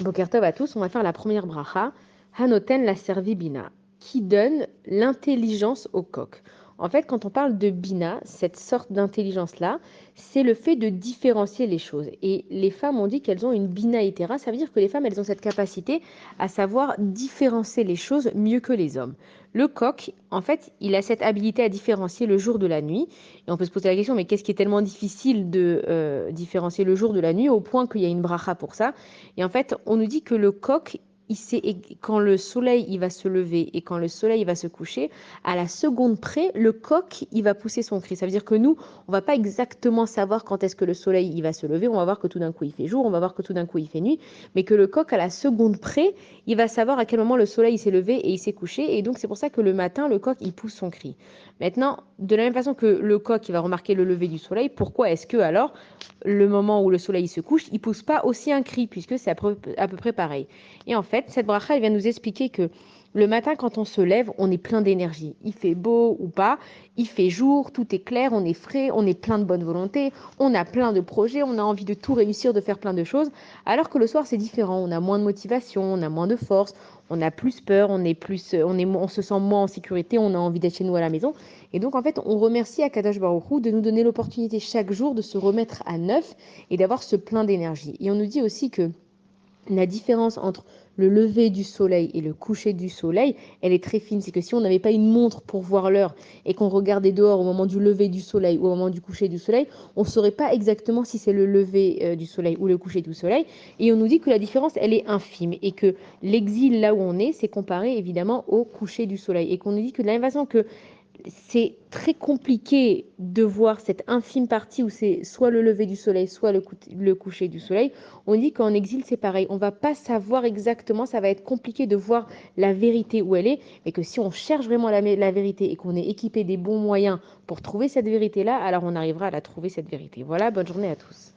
Boker Tov à tous, on va faire la première bracha, Hanoten la servi Bina, qui donne l'intelligence au coq. En fait, quand on parle de Bina, cette sorte d'intelligence-là, c'est le fait de différencier les choses. Et les femmes ont dit qu'elles ont une Bina Itera, ça veut dire que les femmes, elles ont cette capacité à savoir différencier les choses mieux que les hommes. Le coq, en fait, il a cette habilité à différencier le jour de la nuit. Et on peut se poser la question, mais qu'est-ce qui est tellement difficile de différencier le jour de la nuit au point qu'il y a une bracha pour ça? Et en fait, on nous dit que le coq, il sait, quand le soleil il va se lever et quand le soleil il va se coucher, à la seconde près, le coq il va pousser son cri. Ça veut dire que nous, on va pas exactement savoir quand est-ce que le soleil il va se lever. On va voir que tout d'un coup il fait jour, on va voir que tout d'un coup il fait nuit, mais que le coq à la seconde près, il va savoir à quel moment le soleil s'est levé et il s'est couché. Et donc c'est pour ça que le matin, le coq il pousse son cri. Maintenant, de la même façon que le coq il va remarquer le lever du soleil, pourquoi est-ce que alors le moment où le soleil se couche, il pousse pas aussi un cri, puisque c'est à peu près pareil. Et en fait, cette bracha, elle vient nous expliquer que le matin, quand on se lève, on est plein d'énergie. Il fait beau ou pas, il fait jour, tout est clair, on est frais, on est plein de bonne volonté, on a plein de projets, on a envie de tout réussir, de faire plein de choses. Alors que le soir, c'est différent. On a moins de motivation, on a moins de force, on a plus peur, on se sent moins en sécurité, on a envie d'être chez nous à la maison. Et donc, en fait, on remercie Akadosh Baruch Hu de nous donner l'opportunité chaque jour de se remettre à neuf et d'avoir ce plein d'énergie. Et on nous dit aussi que la différence entre le lever du soleil et le coucher du soleil, elle est très fine. C'est que si on n'avait pas une montre pour voir l'heure et qu'on regardait dehors au moment du lever du soleil ou au moment du coucher du soleil, on ne saurait pas exactement si c'est le lever du soleil ou le coucher du soleil. Et on nous dit que la différence, elle est infime et que l'exil là où on est, c'est comparé évidemment au coucher du soleil. Et qu'on nous dit que de la même façon que c'est très compliqué de voir cette infime partie où c'est soit le lever du soleil, soit le coucher du soleil. On dit qu'en exil, c'est pareil. On va pas savoir exactement, ça va être compliqué de voir la vérité où elle est, mais que si on cherche vraiment la vérité et qu'on est équipé des bons moyens pour trouver cette vérité-là, alors on arrivera à la trouver, cette vérité. Voilà, bonne journée à tous.